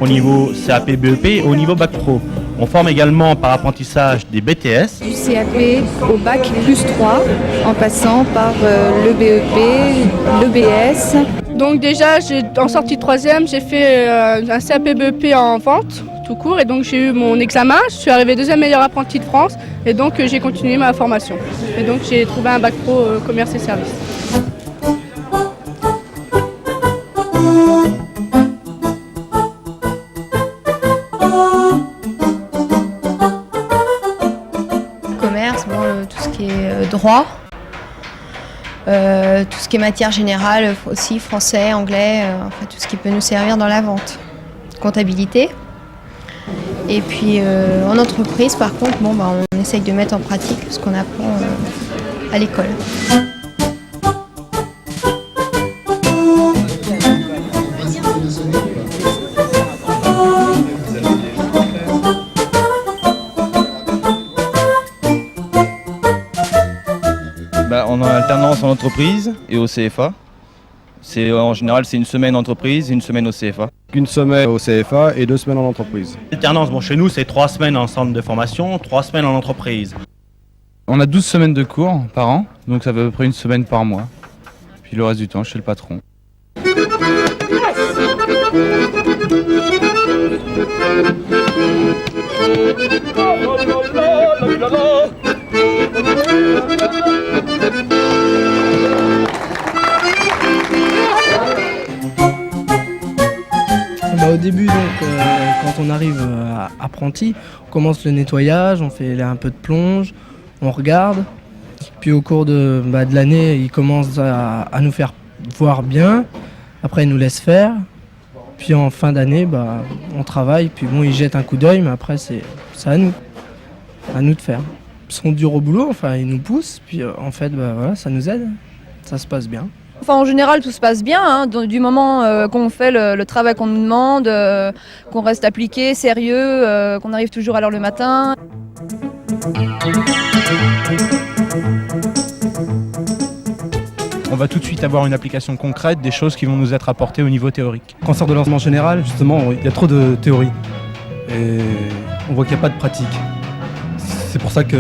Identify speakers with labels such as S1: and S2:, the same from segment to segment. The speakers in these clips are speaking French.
S1: Au niveau CAP BEP et au niveau Bac Pro. On forme également par apprentissage des BTS.
S2: Du CAP au Bac plus 3 en passant par le BEP, le BS.
S3: Donc déjà, en sortie de 3e, j'ai fait un CAP BEP en vente tout court et donc j'ai eu mon examen. Je suis arrivée deuxième meilleure apprentie de France et donc j'ai continué ma formation. Et donc j'ai trouvé un Bac Pro commerce et services.
S4: Commerce, tout ce qui est droit, tout ce qui est matière générale aussi, français, anglais, enfin, tout ce qui peut nous servir dans la vente. Comptabilité. Et puis en entreprise, par contre, on essaye de mettre en pratique ce qu'on apprend à l'école.
S5: On a alternance en entreprise et au CFA. En général, c'est une semaine en entreprise et une semaine au CFA.
S6: Une semaine au CFA et 2 semaines en entreprise.
S1: L'alternance, chez nous, c'est 3 semaines en centre de formation, 3 semaines en entreprise.
S7: On a 12 semaines de cours par an, donc ça fait à peu près une semaine par mois. Puis le reste du temps, je suis le patron.
S8: Au début, quand on arrive apprenti, on commence le nettoyage, on fait un peu de plonge, on regarde. Puis au cours de l'année, ils commencent à nous faire voir bien. Après, ils nous laissent faire. Puis en fin d'année, on travaille. Puis ils jettent un coup d'œil, mais après, c'est à nous de faire. Ils sont durs au boulot, ils nous poussent. Puis en fait, ça nous aide. Ça se passe bien.
S9: En général, tout se passe bien, du moment qu'on fait le travail qu'on nous demande, qu'on reste appliqué, sérieux, qu'on arrive toujours à l'heure le matin.
S10: On va tout de suite avoir une application concrète des choses qui vont nous être apportées au niveau théorique.
S6: Quand on sort de l'enseignement général, justement, il y a trop de théorie. Et on voit qu'il n'y a pas de pratique. C'est pour ça que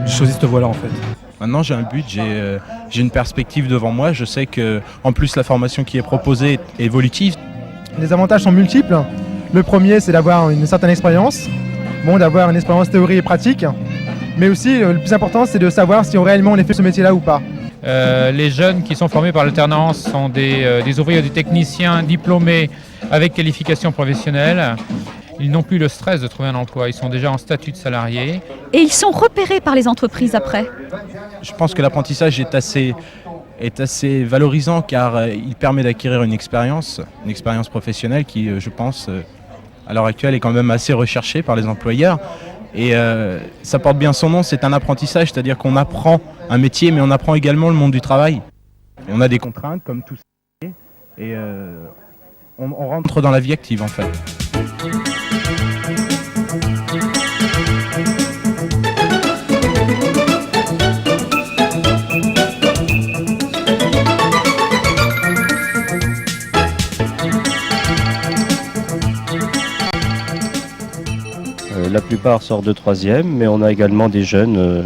S6: j'ai choisi cette voie-là en fait.
S10: Maintenant, j'ai un but, j'ai une perspective devant moi. Je sais que, en plus, la formation qui est proposée est évolutive.
S11: Les avantages sont multiples. Le premier, c'est d'avoir une certaine expérience, d'avoir une expérience théorie et pratique. Mais aussi, le plus important, c'est de savoir si réellement on fait ce métier-là ou pas.
S12: Les jeunes qui sont formés par l'alternance sont des ouvriers, des techniciens diplômés avec qualification professionnelle. Ils n'ont plus le stress de trouver un emploi, ils sont déjà en statut de salarié.
S13: Et ils sont repérés par les entreprises après.
S10: Je pense que l'apprentissage est assez valorisant car il permet d'acquérir une expérience professionnelle qui, je pense, à l'heure actuelle est quand même assez recherchée par les employeurs. Et ça porte bien son nom, c'est un apprentissage, c'est-à-dire qu'on apprend un métier mais on apprend également le monde du travail. Et on a des contraintes comme tout ça et on rentre dans la vie active en fait.
S14: La plupart sortent de 3e, mais on a également des jeunes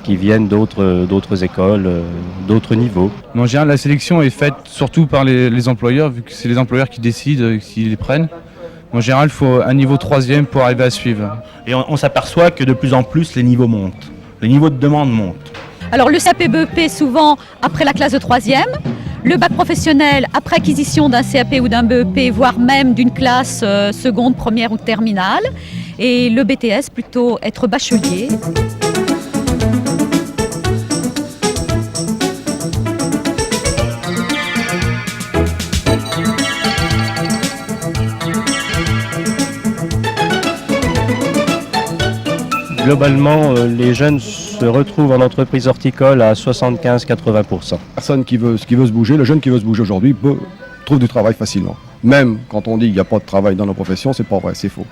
S14: qui viennent d'autres écoles, d'autres niveaux.
S7: En général, la sélection est faite surtout par les employeurs, vu que c'est les employeurs qui décident s'ils les prennent. En général, il faut un niveau 3e pour arriver à suivre.
S1: Et on s'aperçoit que de plus en plus, les niveaux montent. Les niveaux de demande montent.
S13: Alors le CAP BEP souvent après la classe de 3e, le bac professionnel après acquisition d'un CAP ou d'un BEP, voire même d'une classe seconde, première ou terminale. Et le BTS plutôt être bachelier.
S14: Globalement, les jeunes se retrouvent en entreprise horticole à 75-80%.
S15: Personne qui veut se bouger, le jeune qui veut se bouger aujourd'hui trouve du travail facilement. Même quand on dit qu'il n'y a pas de travail dans nos professions, c'est pas vrai, c'est faux.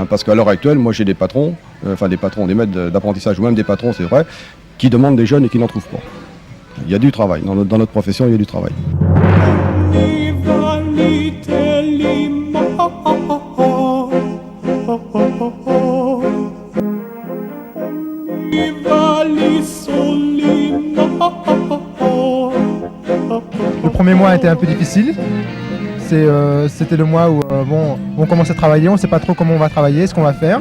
S15: Parce qu'à l'heure actuelle, moi j'ai des patrons, des maîtres d'apprentissage ou même des patrons, c'est vrai, qui demandent des jeunes et qui n'en trouvent pas. Il y a du travail, dans notre profession il y a du travail.
S11: Le premier mois a été un peu difficile. C'était le mois où on commence à travailler, on ne sait pas trop comment on va travailler, ce qu'on va faire.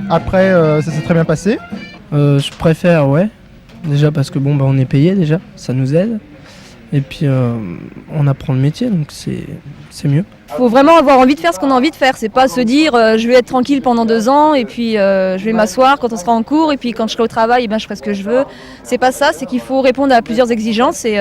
S11: Après, ça s'est très bien passé.
S8: Je préfère, ouais. Déjà parce que on est payé déjà, ça nous aide. Et puis on apprend le métier, donc c'est mieux.
S9: Il faut vraiment avoir envie de faire ce qu'on a envie de faire. C'est pas se dire je vais être tranquille pendant 2 ans et puis je vais m'asseoir quand on sera en cours et puis quand je serai au travail, je ferai ce que je veux. C'est pas ça, c'est qu'il faut répondre à plusieurs exigences et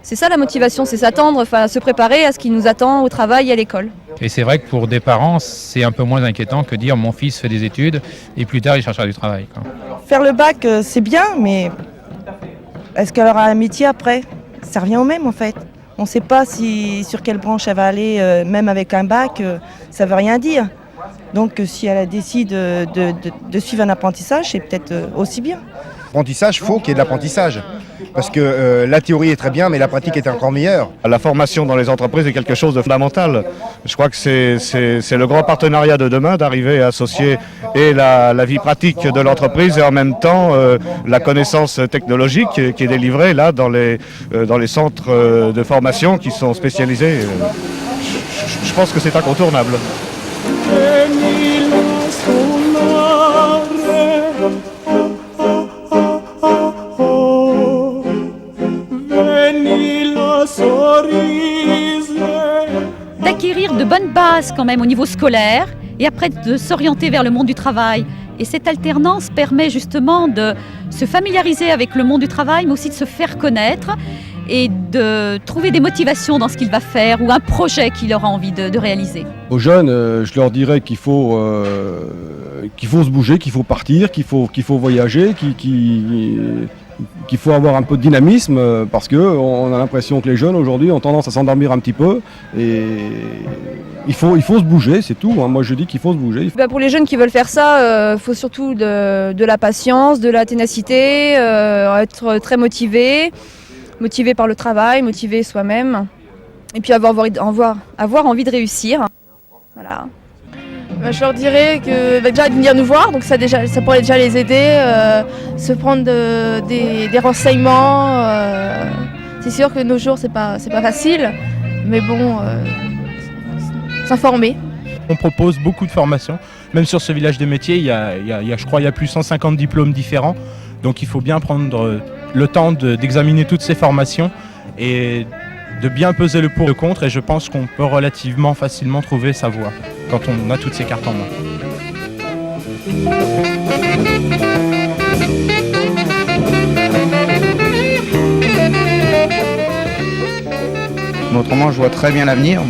S9: c'est ça la motivation, c'est s'attendre, se préparer à ce qui nous attend au travail et à l'école.
S12: Et c'est vrai que pour des parents, c'est un peu moins inquiétant que dire mon fils fait des études et plus tard il cherchera du travail, quoi.
S16: Faire le bac, c'est bien, mais est-ce qu'elle aura un métier après ? Ça revient au même en fait. On ne sait pas sur quelle branche elle va aller, même avec un bac, ça ne veut rien dire. Donc si elle décide de suivre un apprentissage, c'est peut-être aussi bien.
S17: L'apprentissage, il faut qu'il y ait de l'apprentissage. Parce que la théorie est très bien, mais la pratique est encore meilleure.
S18: La formation dans les entreprises est quelque chose de fondamental. Je crois que c'est le grand partenariat de demain d'arriver à associer et la vie pratique de l'entreprise et en même temps la connaissance technologique qui est délivrée là dans les centres de formation qui sont spécialisés. Je pense que c'est incontournable.
S13: D'acquérir de bonnes bases quand même au niveau scolaire et après de s'orienter vers le monde du travail. Et cette alternance permet justement de se familiariser avec le monde du travail, mais aussi de se faire connaître et de trouver des motivations dans ce qu'il va faire ou un projet qu'il aura envie de réaliser.
S15: Aux jeunes, je leur dirais qu'il faut se bouger, qu'il faut partir, qu'il faut voyager, qu'il faut avoir un peu de dynamisme parce qu'on a l'impression que les jeunes aujourd'hui ont tendance à s'endormir un petit peu et il faut se bouger, c'est tout. Moi je dis qu'il faut se bouger.
S9: Pour les jeunes qui veulent faire ça, il faut surtout de la patience, de la ténacité, être très motivé par le travail, motivé soi-même et puis avoir envie de réussir. Voilà.
S19: Je leur dirais que déjà de venir nous voir, donc ça pourrait déjà les aider, se prendre des renseignements. C'est sûr que de nos jours c'est pas facile, mais s'informer.
S10: On propose beaucoup de formations, même sur ce village des métiers, il y a plus de 150 diplômes différents, donc il faut bien prendre le temps d'examiner toutes ces formations et de bien peser le pour et le contre, et je pense qu'on peut relativement facilement trouver sa voie quand on a toutes ces cartes en main.
S20: Mais autrement, je vois très bien l'avenir.